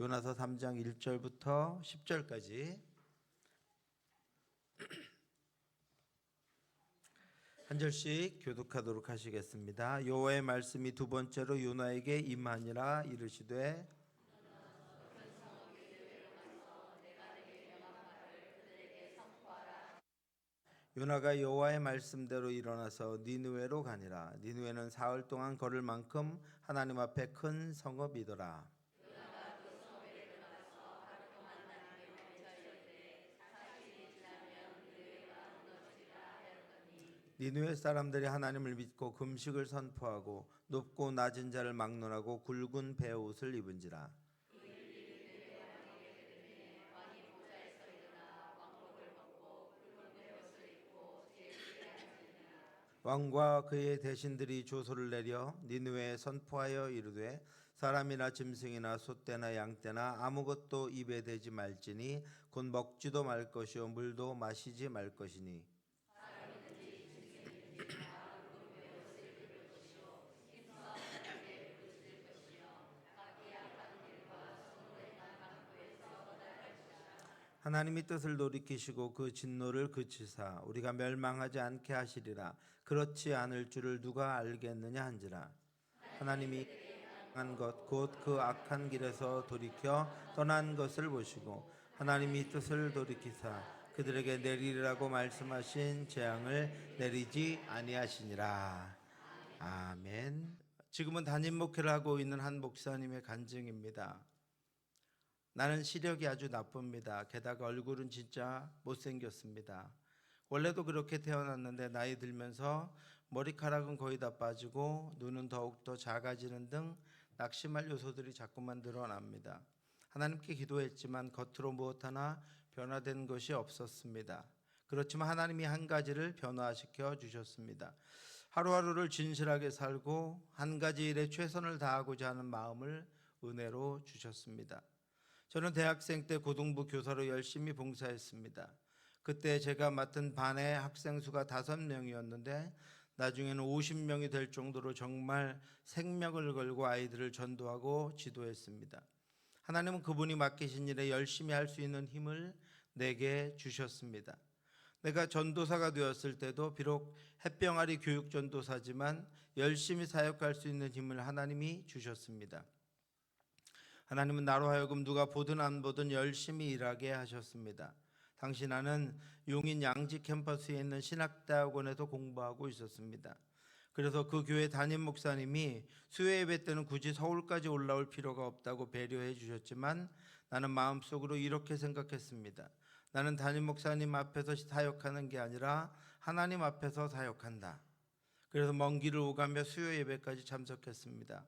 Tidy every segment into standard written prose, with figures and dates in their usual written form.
요나서 3장 1절부터 10절까지 한 절씩 교독하도록 하시겠습니다. 여호와의 말씀이 두 번째로 요나에게 임하니라. 이르시되 요나가 여호와의 말씀대로 일어나서 니느웨로 가니라. 니느웨는 사흘 동안 걸을 만큼 하나님 앞에 큰 성읍이더라. 니느웨 사람들이 하나님을 믿고 금식을 선포하고 높고 낮은 자를 막론하고 굵은 베옷을 입은지라. 왕과 그의 대신들이 조소를 내려 니느웨에 선포하여 이르되 사람이나 짐승이나 소떼나 양떼나 아무것도 입에 대지 말지니 곧 먹지도 말 것이요 물도 마시지 말 것이니 하나님이 뜻을 돌이키시고 그 진노를 그치사 우리가 멸망하지 않게 하시리라. 그렇지 않을 줄을 누가 알겠느냐 한지라. 하나님이 한 것 곧 그 악한 길에서 돌이켜 떠난 것을 보시고 하나님이 뜻을 돌이키사 그들에게 내리리라고 말씀하신 재앙을 내리지 아니하시니라. 아멘. 지금은 담임 목회를 하고 있는 한 목사님의 간증입니다. 나는 시력이 아주 나쁩니다. 게다가 얼굴은 진짜 못생겼습니다. 원래도 그렇게 태어났는데 나이 들면서 머리카락은 거의 다 빠지고 눈은 더욱더 작아지는 등 낙심할 요소들이 자꾸만 드러납니다. 하나님께 기도했지만 겉으로 무엇 하나 변화된 것이 없었습니다. 그렇지만 하나님이 한 가지를 변화시켜 주셨습니다. 하루하루를 진실하게 살고 한 가지 일에 최선을 다하고자 하는 마음을 은혜로 주셨습니다. 저는 대학생 때 고등부 교사로 열심히 봉사했습니다. 그때 제가 맡은 반의 학생 수가 5명이었는데 나중에는 50명이 될 정도로 정말 생명을 걸고 아이들을 전도하고 지도했습니다. 하나님은 그분이 맡기신 일에 열심히 할 수 있는 힘을 내게 주셨습니다. 내가 전도사가 되었을 때도 비록 햇병아리 교육전도사지만 열심히 사역할 수 있는 힘을 하나님이 주셨습니다. 하나님은 나로 하여금 누가 보든 안 보든 열심히 일하게 하셨습니다. 당시 나는 용인 양지 캠퍼스에 있는 신학대학원에서 공부하고 있었습니다. 그래서 그 교회 담임 목사님이 수요 예배 때는 굳이 서울까지 올라올 필요가 없다고 배려해 주셨지만 나는 마음속으로 이렇게 생각했습니다. 나는 담임 목사님 앞에서 사역하는 게 아니라 하나님 앞에서 사역한다. 그래서 먼 길을 오가며 수요 예배까지 참석했습니다.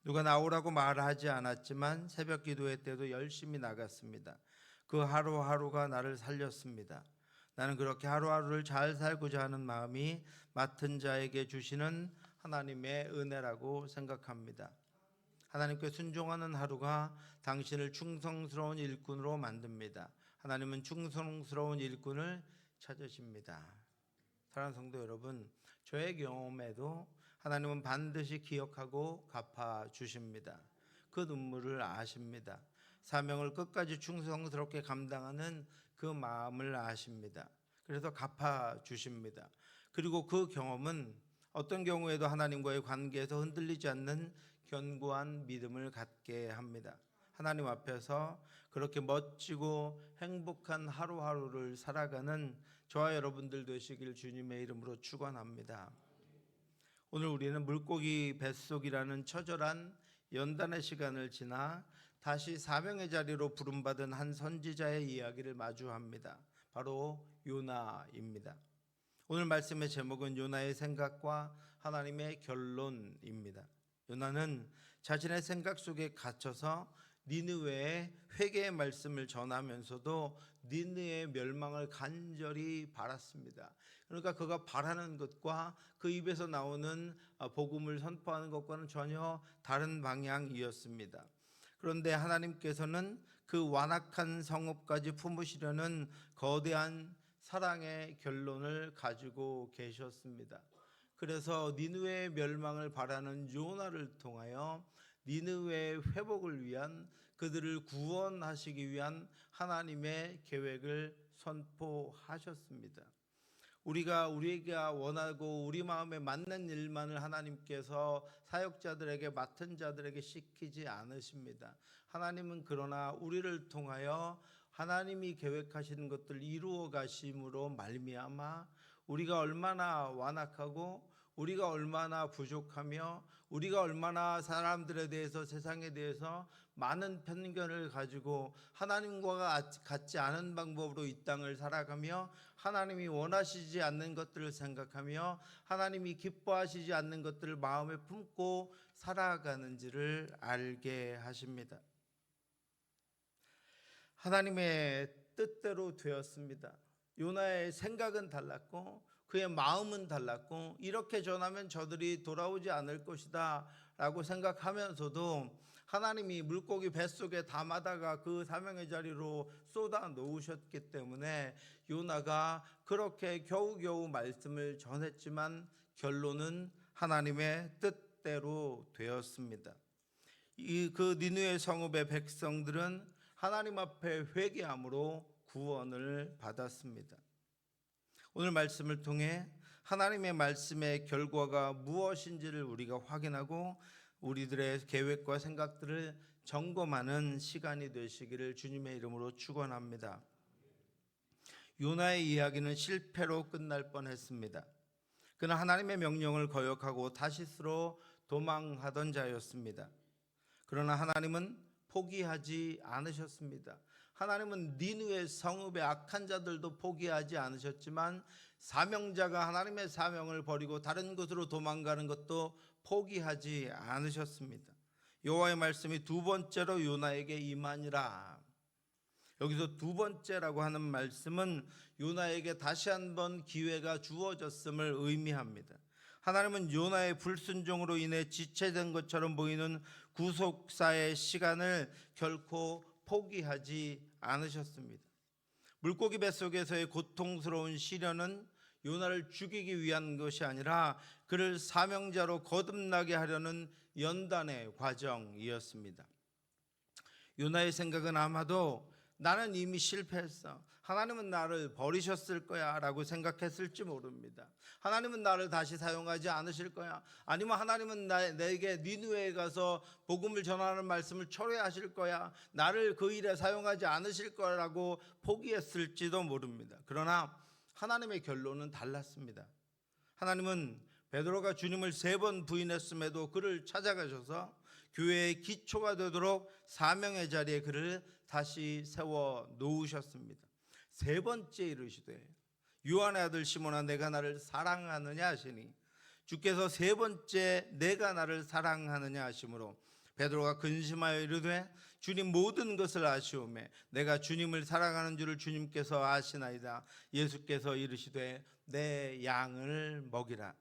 누가 나오라고 말하지 않았지만 새벽 기도회 때도 열심히 나갔습니다. 그 하루하루가 나를 살렸습니다. 나는 그렇게 하루하루를 잘 살고자 하는 마음이 맡은 자에게 주시는 하나님의 은혜라고 생각합니다. 하나님께 순종하는 하루가 당신을 충성스러운 일꾼으로 만듭니다. 하나님은 충성스러운 일꾼을 찾으십니다. 사랑하는 성도 여러분, 저의 경험에도 하나님은 반드시 기억하고 갚아주십니다. 그 눈물을 아십니다. 사명을 끝까지 충성스럽게 감당하는 그 마음을 아십니다. 그래서 갚아주십니다. 그리고 그 경험은 어떤 경우에도 하나님과의 관계에서 흔들리지 않는 견고한 믿음을 갖게 합니다. 하나님 앞에서 그렇게 멋지고 행복한 하루하루를 살아가는 저와 여러분들 되시길 주님의 이름으로 축원합니다. 오늘 우리는 물고기 뱃속이라는 처절한 연단의 시간을 지나 다시 사명의 자리로 부름받은 한 선지자의 이야기를 마주합니다. 바로 요나입니다. 오늘 말씀의 제목은 요나의 생각과 하나님의 결론입니다. 요나는 자신의 생각 속에 갇혀서 니느웨에 회개의 말씀을 전하면서도 니느웨의 멸망을 간절히 바랐습니다. 그러니까 그가 바라는 것과 그 입에서 나오는 복음을 선포하는 것과는 전혀 다른 방향이었습니다. 그런데 하나님께서는 그 완악한 성읍까지 품으시려는 거대한 사랑의 결론을 가지고 계셨습니다. 그래서 니느웨의 멸망을 바라는 요나를 통하여 니느웨의 회복을 위한, 그들을 구원하시기 위한 하나님의 계획을 선포하셨습니다. 우리가 원하고 우리 마음에 맞는 일만을 하나님께서 사역자들에게, 맡은 자들에게 시키지 않으십니다. 하나님은 그러나 우리를 통하여 하나님이 계획하시는 것들을 이루어 가심으로 말미암아 우리가 얼마나 완악하고 우리가 얼마나 부족하며 우리가 얼마나 사람들에 대해서, 세상에 대해서 많은 편견을 가지고 하나님과 같지 않은 방법으로 이 땅을 살아가며 하나님이 원하시지 않는 것들을 생각하며 하나님이 기뻐하시지 않는 것들을 마음에 품고 살아가는지를 알게 하십니다. 하나님의 뜻대로 되었습니다. 요나의 생각은 달랐고 그의 마음은 달랐고, 이렇게 전하면 저들이 돌아오지 않을 것이다 라고 생각하면서도 하나님이 물고기 뱃속에 담아다가 그 사명의 자리로 쏟아 놓으셨기 때문에 요나가 그렇게 겨우겨우 말씀을 전했지만 결론은 하나님의 뜻대로 되었습니다. 그 니느웨 성읍의 백성들은 하나님 앞에 회개함으로 구원을 받았습니다. 오늘 말씀을 통해 하나님의 말씀의 결과가 무엇인지를 우리가 확인하고 우리들의 계획과 생각들을 점검하는 시간이 되시기를 주님의 이름으로 축원합니다. 요나의 이야기는 실패로 끝날 뻔했습니다. 그는 하나님의 명령을 거역하고 다시스로 도망하던 자였습니다. 그러나 하나님은 포기하지 않으셨습니다. 하나님은 니느웨 성읍의 악한 자들도 포기하지 않으셨지만 사명자가 하나님의 사명을 버리고 다른 곳으로 도망가는 것도 포기하지 않으셨습니다. 여호와의 말씀이 두 번째로 요나에게 임하니라. 여기서 두 번째라고 하는 말씀은 요나에게 다시 한번 기회가 주어졌음을 의미합니다. 하나님은 요나의 불순종으로 인해 지체된 것처럼 보이는 구속사의 시간을 결코 포기하지 않으셨습니다. 물고기 뱃속에서의 고통스러운 시련은 요나를 죽이기 위한 것이 아니라 그를 사명자로 거듭나게 하려는 연단의 과정이었습니다. 요나의 생각은 아마도 나는 이미 실패했어, 하나님은 나를 버리셨을 거야 라고 생각했을지 모릅니다. 하나님은 나를 다시 사용하지 않으실 거야, 아니면 하나님은 내게 니느웨에 가서 복음을 전하는 말씀을 철회하실 거야, 나를 그 일에 사용하지 않으실 거라고 포기했을지도 모릅니다. 그러나 하나님의 결론은 달랐습니다. 하나님은 베드로가 주님을 3번 부인했음에도 그를 찾아가셔서 교회의 기초가 되도록 사명의 자리에 그를 다시 세워 놓으셨습니다. 3번째 이르시되 요한의 아들 시몬아 내가 나를 사랑하느냐 하시니, 주께서 3번째 내가 나를 사랑하느냐 하심으로 베드로가 근심하여 이르되 주님 모든 것을 아시오매 내가 주님을 사랑하는 줄을 주님께서 아시나이다. 예수께서 이르시되 내 양을 먹이라.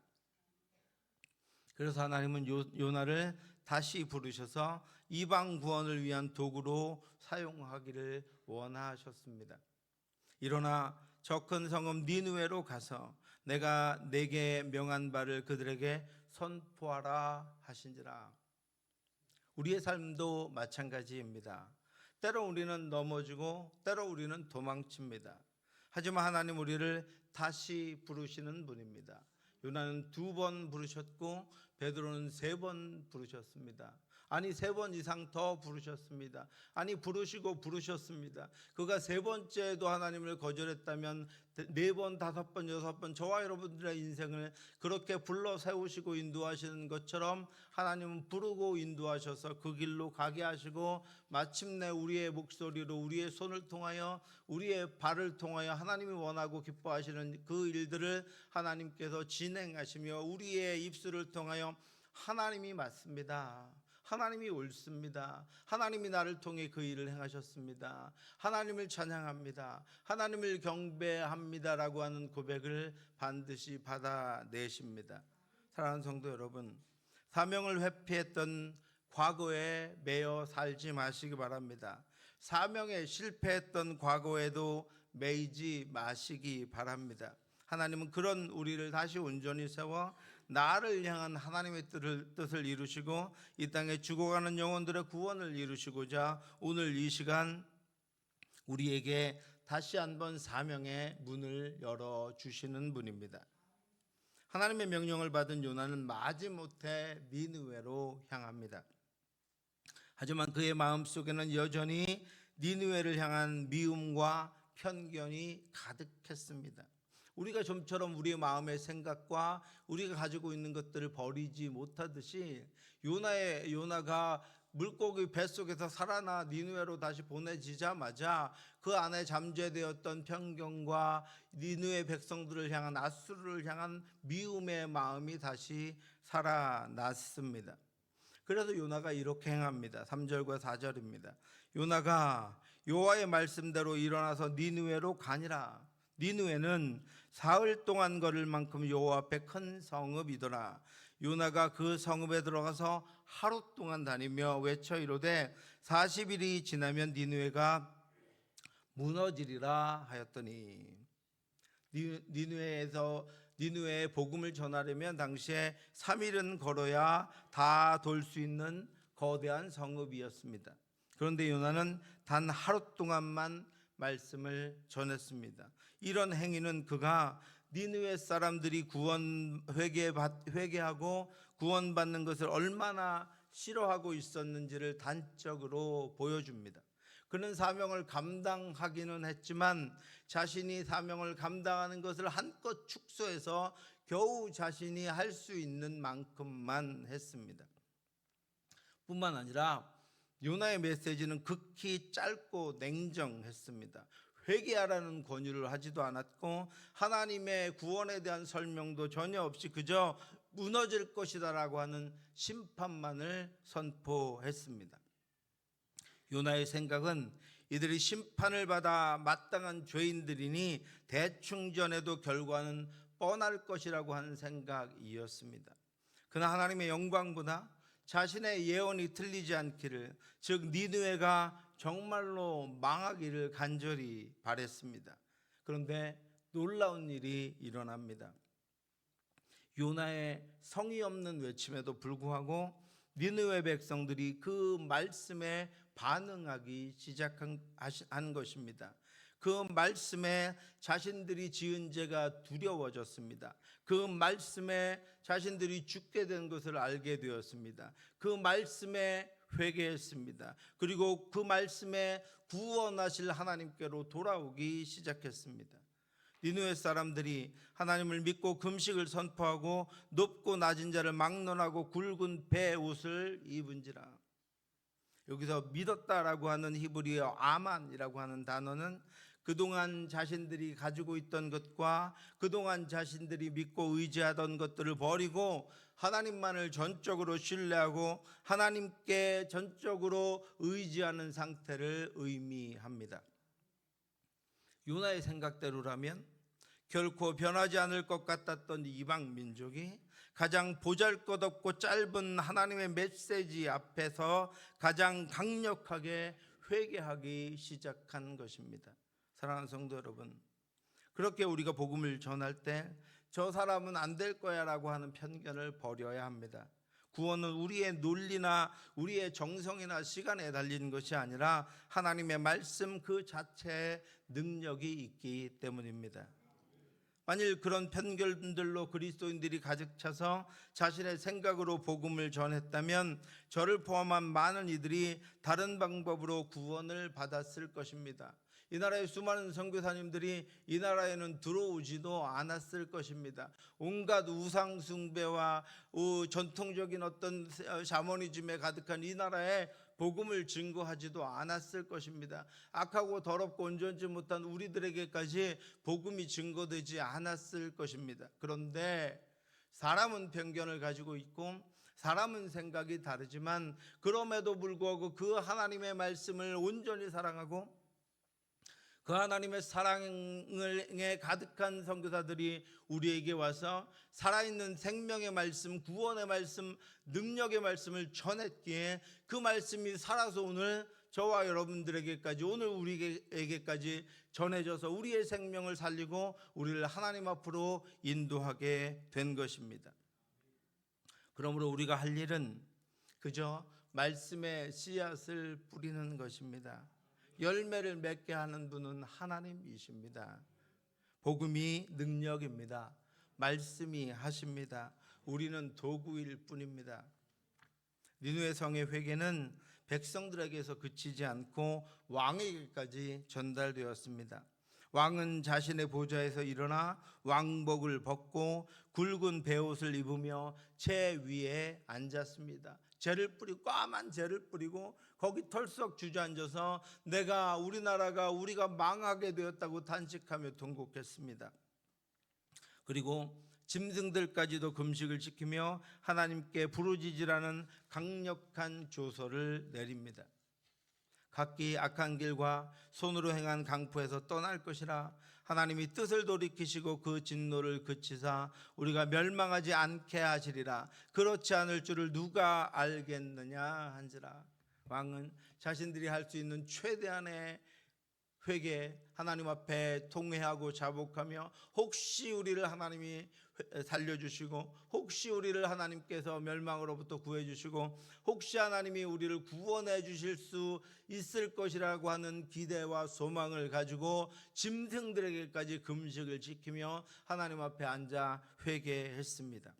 그래서 하나님은 요나를 다시 부르셔서 이방 구원을 위한 도구로 사용하기를 원하셨습니다. 일어나 저 큰 성읍 니느웨로 가서 내가 내게 명한 바를 그들에게 선포하라 하신지라. 우리의 삶도 마찬가지입니다. 때로 우리는 넘어지고 때로 우리는 도망칩니다. 하지만 하나님 우리를 다시 부르시는 분입니다. 요나는 2번 부르셨고 베드로는 3번 부르셨습니다. 아니 3번 이상 더 부르셨습니다. 아니 부르시고 부르셨습니다. 그가 3번째도 하나님을 거절했다면 4번, 5번, 6번 저와 여러분들의 인생을 그렇게 불러 세우시고 인도하시는 것처럼 하나님은 부르고 인도하셔서 그 길로 가게 하시고 마침내 우리의 목소리로, 우리의 손을 통하여, 우리의 발을 통하여 하나님이 원하고 기뻐하시는 그 일들을 하나님께서 진행하시며 우리의 입술을 통하여 하나님이 맞습니다, 하나님이 옳습니다, 하나님이 나를 통해 그 일을 행하셨습니다, 하나님을 찬양합니다, 하나님을 경배합니다 라고 하는 고백을 반드시 받아내십니다. 사랑하는 성도 여러분, 사명을 회피했던 과거에 매여 살지 마시기 바랍니다. 사명에 실패했던 과거에도 매이지 마시기 바랍니다. 하나님은 그런 우리를 다시 온전히 세워 나를 향한 하나님의 뜻을 이루시고 이 땅에 죽어가는 영혼들의 구원을 이루시고자 오늘 이 시간 우리에게 다시 한번 사명의 문을 열어주시는 분입니다. 하나님의 명령을 받은 요나는 마지못해 니느웨로 향합니다. 하지만 그의 마음속에는 여전히 니느웨를 향한 미움과 편견이 가득했습니다. 우리가 좀처럼 우리의 마음의 생각과 우리가 가지고 있는 것들을 버리지 못하듯이 요나가 물고기 뱃속에서 살아나 니느웨로 다시 보내지자마자 그 안에 잠재되었던 편견과 니느웨 백성들을 향한 아수르를 향한 미움의 마음이 다시 살아났습니다. 그래서 요나가 이렇게 행합니다. 3절과 4절입니다. 요나가 여호와의 말씀대로 일어나서 니느웨로 가니라. 니느웨는 사흘 동안 걸을 만큼 여호와 앞에 큰 성읍이더라. 요나가 그 성읍에 들어가서 하루 동안 다니며 외쳐 이르되 40일이 지나면 니느웨가 무너지리라 하였더니, 니느웨에 복음을 전하려면 당시에 3일은 걸어야 다 돌 수 있는 거대한 성읍이었습니다. 그런데 요나는 단 하루 동안만 말씀을 전했습니다. 이런 행위는 그가 니느웨 사람들이 회개하고 구원받는 것을 얼마나 싫어하고 있었는지를 단적으로 보여줍니다. 그는 사명을 감당하기는 했지만 자신이 사명을 감당하는 것을 한껏 축소해서 겨우 자신이 할 수 있는 만큼만 했습니다. 뿐만 아니라 요나의 메시지는 극히 짧고 냉정했습니다. 회개하라는 권유를 하지도 않았고 하나님의 구원에 대한 설명도 전혀 없이 그저 무너질 것이다라고 하는 심판만을 선포했습니다. 요나의 생각은 이들이 심판을 받아 마땅한 죄인들이니 대충 전해도 결과는 뻔할 것이라고 하는 생각이었습니다. 그러나 하나님의 영광보다 자신의 예언이 틀리지 않기를, 즉 니느웨가 정말로 망하기를 간절히 바랬습니다. 그런데 놀라운 일이 일어납니다. 요나의 성의 없는 외침에도 불구하고 니느웨 백성들이 그 말씀에 반응하기 시작한 것입니다. 그 말씀에 자신들이 지은 죄가 두려워졌습니다. 그 말씀에 자신들이 죽게 된 것을 알게 되었습니다. 그 말씀에 회개했습니다. 그리고 그 말씀에 구원하실 하나님께로 돌아오기 시작했습니다. 니느웨 사람들이 하나님을 믿고 금식을 선포하고 높고 낮은 자를 막론하고 굵은 배 옷을 입은지라. 여기서 믿었다라고 하는 히브리어 아만이라고 하는 단어는 그동안 자신들이 가지고 있던 것과 그동안 자신들이 믿고 의지하던 것들을 버리고 하나님만을 전적으로 신뢰하고 하나님께 전적으로 의지하는 상태를 의미합니다. 요나의 생각대로라면 결코 변하지 않을 것 같았던 이방 민족이 가장 보잘것없고 짧은 하나님의 메시지 앞에서 가장 강력하게 회개하기 시작한 것입니다. 사랑하는 성도 여러분, 그렇게 우리가 복음을 전할 때 저 사람은 안 될 거야 라고 하는 편견을 버려야 합니다. 구원은 우리의 논리나 우리의 정성이나 시간에 달린 것이 아니라 하나님의 말씀 그 자체에 능력이 있기 때문입니다. 만일 그런 편견들로 그리스도인들이 가득 차서 자신의 생각으로 복음을 전했다면 저를 포함한 많은 이들이 다른 방법으로 구원을 받았을 것입니다. 이 나라의 수많은 선교사님들이 이 나라에는 들어오지도 않았을 것입니다. 온갖 우상 숭배와 전통적인 어떤 샤머니즘에 가득한 이 나라에 복음을 증거하지도 않았을 것입니다. 악하고 더럽고 온전치 못한 우리들에게까지 복음이 증거되지 않았을 것입니다. 그런데 사람은 편견을 가지고 있고 사람은 생각이 다르지만 그럼에도 불구하고 그 하나님의 말씀을 온전히 사랑하고 그 하나님의 사랑에 가득한 선교사들이 우리에게 와서 살아있는 생명의 말씀, 구원의 말씀, 능력의 말씀을 전했기에 그 말씀이 살아서 오늘 저와 여러분들에게까지, 오늘 우리에게까지 전해져서 우리의 생명을 살리고 우리를 하나님 앞으로 인도하게 된 것입니다. 그러므로 우리가 할 일은 그저 말씀의 씨앗을 뿌리는 것입니다. 열매를 맺게 하는 분은 하나님이십니다. 복음이 능력입니다. 말씀이 하십니다. 우리는 도구일 뿐입니다. 니느웨 성의 회개는 백성들에게서 그치지 않고 왕에게까지 전달되었습니다. 왕은 자신의 보좌에서 일어나 왕복을 벗고 굵은 베옷을 입으며 제 위에 앉았습니다. 재를 뿌리고 까만 재를 뿌리고 거기 털썩 주저앉아서 우리가 망하게 되었다고 탄식하며 통곡했습니다. 그리고 짐승들까지도 금식을 지키며 하나님께 부르짖으라는 강력한 조서를 내립니다. 각기 악한 길과 손으로 행한 강포에서 떠날 것이라 하나님이 뜻을 돌이키시고 그 진노를 그치사 우리가 멸망하지 않게 하시리라. 그렇지 않을 줄을 누가 알겠느냐 한지라. 왕은 자신들이 할 수 있는 최대한의 회개, 하나님 앞에 통회하고 자복하며 혹시 우리를 하나님이 살려주시고 혹시 우리를 하나님께서 멸망으로부터 구해주시고 혹시 하나님이 우리를 구원해 주실 수 있을 것이라고 하는 기대와 소망을 가지고 짐승들에게까지 금식을 지키며 하나님 앞에 앉아 회개했습니다.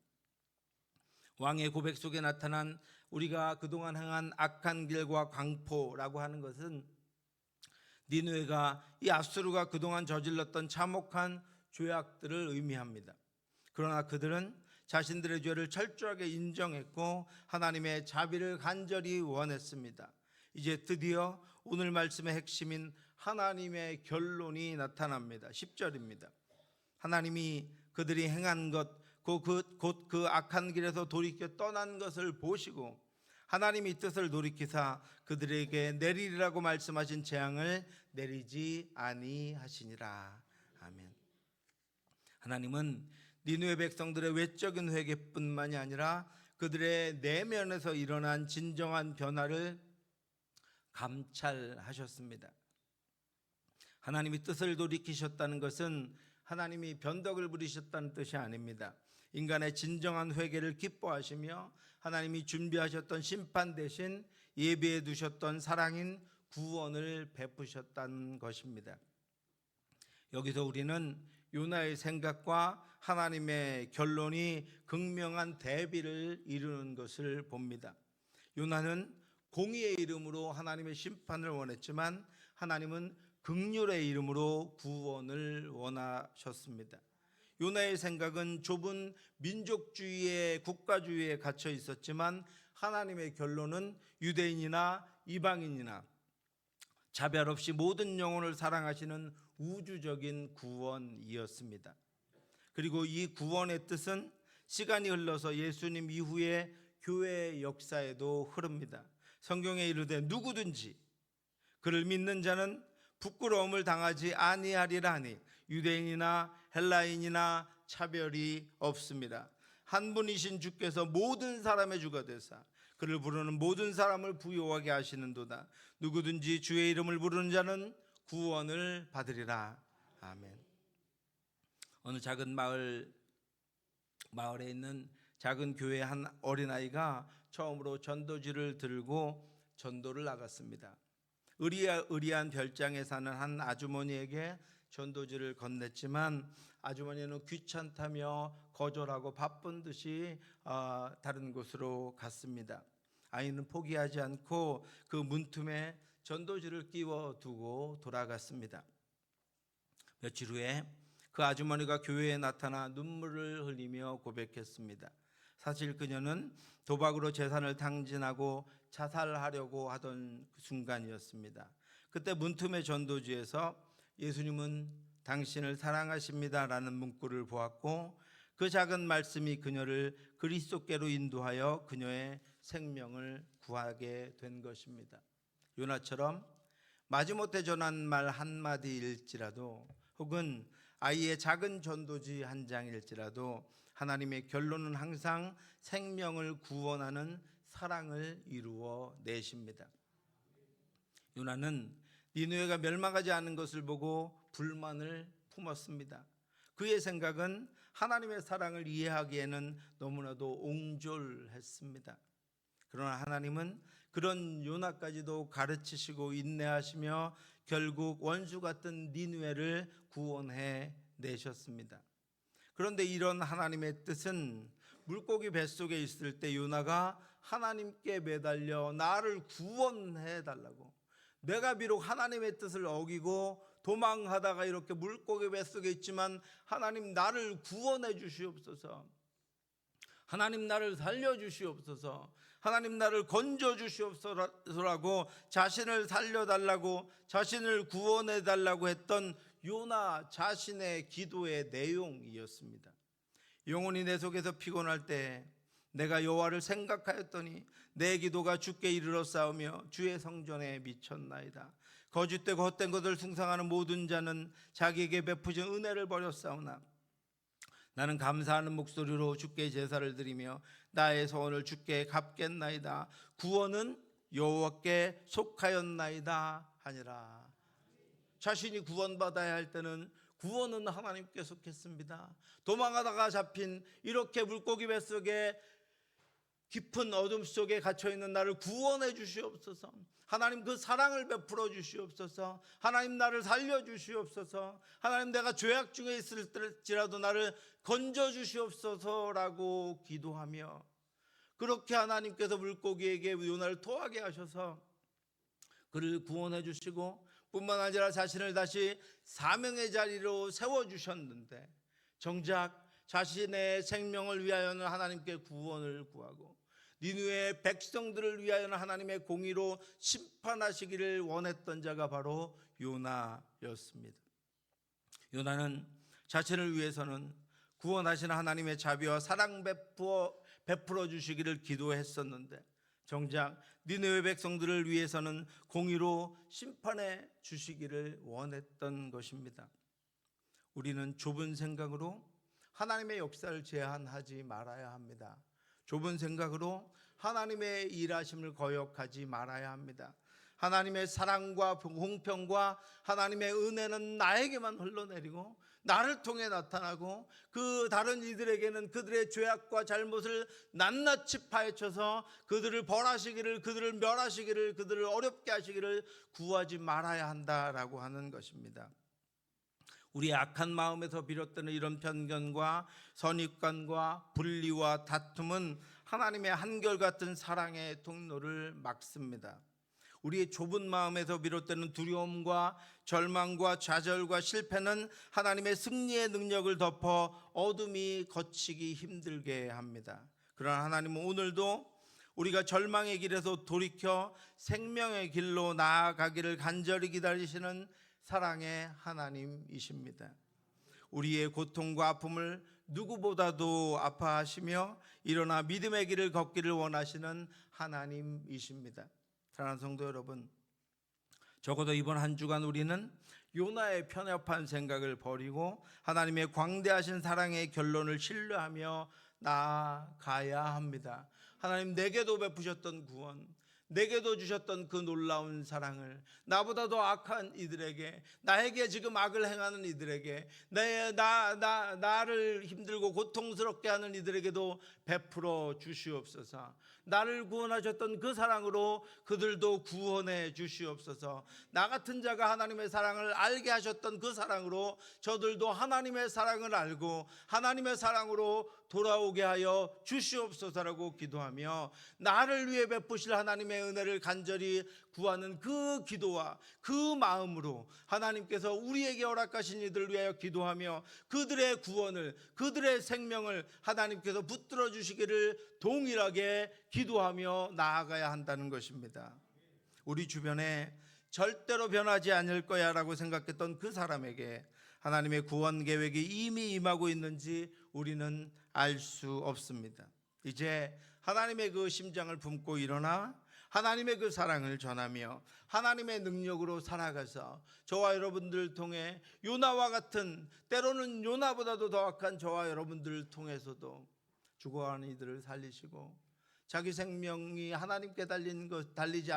왕의 고백 속에 나타난 우리가 그동안 행한 악한 길과 광포라고 하는 것은 니느웨가 이 아수르가 그동안 저질렀던 참혹한 죄악들을 의미합니다. 그러나 그들은 자신들의 죄를 철저하게 인정했고 하나님의 자비를 간절히 원했습니다. 이제 드디어 오늘 말씀의 핵심인 하나님의 결론이 나타납니다. 10절입니다. 하나님이 그들이 행한 것 곧 그 악한 길에서 돌이켜 떠난 것을 보시고 하나님이 뜻을 돌이키사 그들에게 내리리라고 말씀하신 재앙을 내리지 아니하시니라. 아멘. 하나님은 니느웨 백성들의 외적인 회개뿐만이 아니라 그들의 내면에서 일어난 진정한 변화를 감찰하셨습니다. 하나님이 뜻을 돌이키셨다는 것은 하나님이 변덕을 부리셨다는 뜻이 아닙니다. 인간의 진정한 회개를 기뻐하시며 하나님이 준비하셨던 심판 대신 예비해 두셨던 사랑인 구원을 베푸셨다는 것입니다. 여기서 우리는 요나의 생각과 하나님의 결론이 극명한 대비를 이루는 것을 봅니다. 요나는 공의의 이름으로 하나님의 심판을 원했지만 하나님은 긍휼의 이름으로 구원을 원하셨습니다. 요나의 생각은 좁은 민족주의의 국가주의에 갇혀 있었지만 하나님의 결론은 유대인이나 이방인이나 차별 없이 모든 영혼을 사랑하시는 우주적인 구원이었습니다. 그리고 이 구원의 뜻은 시간이 흘러서 예수님 이후에 교회의 역사에도 흐릅니다. 성경에 이르되 누구든지 그를 믿는 자는 부끄러움을 당하지 아니하리라 하니 유대인이나 헬라인이나 차별이 없습니다. 한 분이신 주께서 모든 사람의 주가 되사 그를 부르는 모든 사람을 부요하게 하시는도다. 누구든지 주의 이름을 부르는 자는 구원을 받으리라. 아멘. 어느 작은 마을에 있는 작은 교회의 한 어린아이가 처음으로 전도지를 들고 전도를 나갔습니다. 의리한 별장에 사는 한 아주머니에게 전도지를 건넸지만 아주머니는 귀찮다며 거절하고 바쁜 듯이 다른 곳으로 갔습니다. 아이는 포기하지 않고 그 문틈에 전도지를 끼워두고 돌아갔습니다. 며칠 후에 그 아주머니가 교회에 나타나 눈물을 흘리며 고백했습니다. 사실 그녀는 도박으로 재산을 탕진하고 자살하려고 하던 순간이었습니다. 그때 문틈의 전도지에서 예수님은 당신을 사랑하십니다 라는 문구를 보았고 그 작은 말씀이 그녀를 그리스도께로 인도하여 그녀의 생명을 구하게 된 것입니다. 요나처럼 마지못해 전한 말 한마디일지라도 혹은 아이의 작은 전도지 한 장일지라도 하나님의 결론은 항상 생명을 구원하는 사랑을 이루어 내십니다. 요나는 니느웨가 멸망하지 않은 것을 보고 불만을 품었습니다. 그의 생각은 하나님의 사랑을 이해하기에는 너무나도 옹졸했습니다. 그러나 하나님은 그런 요나까지도 가르치시고 인내하시며 결국 원수 같은 니느웨를 구원해 내셨습니다. 그런데 이런 하나님의 뜻은 물고기 뱃속에 있을 때 요나가 하나님께 매달려 나를 구원해 달라고, 내가 비록 하나님의 뜻을 어기고 도망하다가 이렇게 물고기 뱃속에 있지만 하나님 나를 구원해 주시옵소서, 하나님 나를 살려 주시옵소서, 하나님 나를 건져 주시옵소서라고 자신을 살려달라고, 자신을 구원해 달라고 했던 요나 자신의 기도의 내용이었습니다. 영혼이 내 속에서 피곤할 때 내가 여호와를 생각하였더니 내 기도가 주께 이르러 싸우며 주의 성전에 미쳤나이다. 거짓되고 헛된 것을 숭상하는 모든 자는 자기에게 베푸신 은혜를 버렸사오나 나는 감사하는 목소리로 주께 제사를 드리며 나의 소원을 주께 갚겠나이다. 구원은 여호와께 속하였나이다 하니라. 자신이 구원받아야 할 때는 구원은 하나님께 속했습니다. 도망하다가 잡힌 이렇게 물고기 뱃속에 깊은 어둠 속에 갇혀있는 나를 구원해 주시옵소서, 하나님 그 사랑을 베풀어 주시옵소서, 하나님 나를 살려 주시옵소서, 하나님 내가 죄악 중에 있을지라도 나를 건져 주시옵소서라고 기도하며, 그렇게 하나님께서 물고기에게 요나를 토하게 하셔서 그를 구원해 주시고 뿐만 아니라 자신을 다시 사명의 자리로 세워주셨는데, 정작 자신의 생명을 위하여는 하나님께 구원을 구하고 니느웨 백성들을 위하여는 하나님의 공의로 심판하시기를 원했던 자가 바로 요나였습니다. 요나는 자신을 위해서는 구원하시는 하나님의 자비와 사랑 베풀어 주시기를 기도했었는데, 정작 니느웨 백성들을 위해서는 공의로 심판해 주시기를 원했던 것입니다. 우리는 좁은 생각으로 하나님의 역사를 제한하지 말아야 합니다. 좁은 생각으로 하나님의 일하심을 거역하지 말아야 합니다. 하나님의 사랑과 공평과 하나님의 은혜는 나에게만 흘러내리고 나를 통해 나타나고 그 다른 이들에게는 그들의 죄악과 잘못을 낱낱이 파헤쳐서 그들을 벌하시기를, 그들을 멸하시기를, 그들을 어렵게 하시기를 구하지 말아야 한다라고 하는 것입니다. 우리의 악한 마음에서 비롯되는 이런 편견과 선입관과 분리와 다툼은 하나님의 한결같은 사랑의 통로를 막습니다. 우리의 좁은 마음에서 비롯되는 두려움과 절망과 좌절과 실패는 하나님의 승리의 능력을 덮어 어둠이 걷히기 힘들게 합니다. 그러나 하나님은 오늘도 우리가 절망의 길에서 돌이켜 생명의 길로 나아가기를 간절히 기다리시는 사랑의 하나님이십니다. 우리의 고통과 아픔을 누구보다도 아파하시며 일어나 믿음의 길을 걷기를 원하시는 하나님이십니다. 사랑하는 성도 여러분, 적어도 이번 한 주간 우리는 요나의 편협한 생각을 버리고 하나님의 광대하신 사랑의 결론을 신뢰하며 나아가야 합니다. 하나님 내게도 베푸셨던 구원, 내게도 주셨던 그 놀라운 사랑을 나보다 더 악한 이들에게, 나에게 지금 악을 행하는 이들에게, 나를 힘들고 고통스럽게 하는 이들에게도 베풀어 주시옵소서. 나를 구원하셨던 그 사랑으로 그들도 구원해 주시옵소서. 나 같은 자가 하나님의 사랑을 알게 하셨던 그 사랑으로 저들도 하나님의 사랑을 알고 하나님의 사랑으로 돌아오게 하여 주시옵소서라고 기도하며, 나를 위해 베푸실 하나님의 은혜를 간절히 구하는 그 기도와 그 마음으로 하나님께서 우리에게 허락하신 이들을 위하여 기도하며 그들의 구원을, 그들의 생명을 하나님께서 붙들어 주시기를 동일하게 기도하며 나아가야 한다는 것입니다. 우리 주변에 절대로 변하지 않을 거야 라고 생각했던 그 사람에게 하나님의 구원 계획이 이미 임하고 있는지 우리는 알 수 없습니다. 이제 하나님의 그 심장을 품고 일어나 하나님의 그 사랑을 전하며 하나님의 능력으로 살아가서 저와 여러분들을 통해 요나와 같은, 때로는 요나보다도 더 악한 저와 여러분들을 통해서도 죽어가는 이들을 살리시고 자기 생명이 하나님께 달리지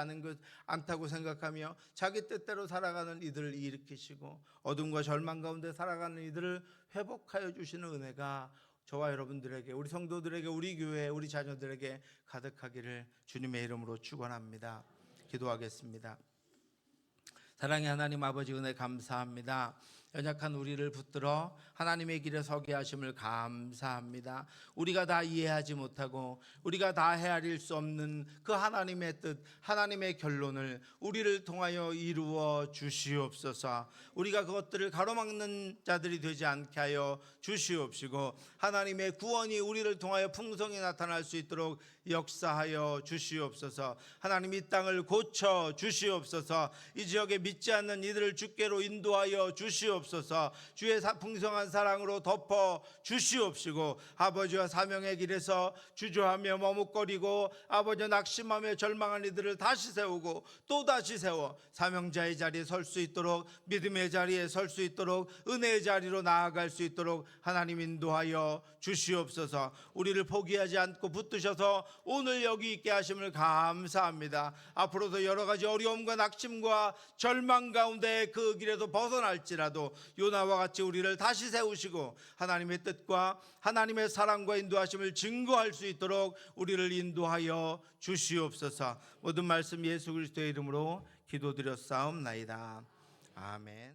않다고 생각하며 자기 뜻대로 살아가는 이들을 일으키시고 어둠과 절망 가운데 살아가는 이들을 회복하여 주시는 은혜가 저와 여러분들에게, 우리 성도들에게, 우리 교회, 우리 자녀들에게 가득하기를 주님의 이름으로 축원합니다. 기도하겠습니다. 사랑의 하나님 아버지, 은혜 감사합니다. 연약한 우리를 붙들어 하나님의 길에 서게 하심을 감사합니다. 우리가 다 이해하지 못하고 우리가 다 헤아릴 수 없는 그 하나님의 뜻, 하나님의 결론을 우리를 통하여 이루어 주시옵소서. 우리가 그것들을 가로막는 자들이 되지 않게 하여 주시옵시고 하나님의 구원이 우리를 통하여 풍성히 나타날 수 있도록 역사하여 주시옵소서. 하나님, 이 땅을 고쳐 주시옵소서. 이 지역에 믿지 않는 이들을 주께로 인도하여 주시옵소서. 주의 풍성한 사랑으로 덮어 주시옵시고 아버지와 사명의 길에서 주저하며 머뭇거리고 아버지 낙심하며 절망한 이들을 다시 세우고 또 다시 세워 사명자의 자리에 설 수 있도록, 믿음의 자리에 설 수 있도록, 은혜의 자리로 나아갈 수 있도록 하나님 인도하여 주시옵소서. 우리를 포기하지 않고 붙드셔서 오늘 여기 있게 하심을 감사합니다. 앞으로도 여러 가지 어려움과 낙심과 절망 가운데 그 길에도 벗어날지라도 요나와 같이 우리를 다시 세우시고 하나님의 뜻과 하나님의 사랑과 인도하심을 증거할 수 있도록 우리를 인도하여 주시옵소서. 모든 말씀 예수 그리스도의 이름으로 기도드렸사옵나이다. 아멘.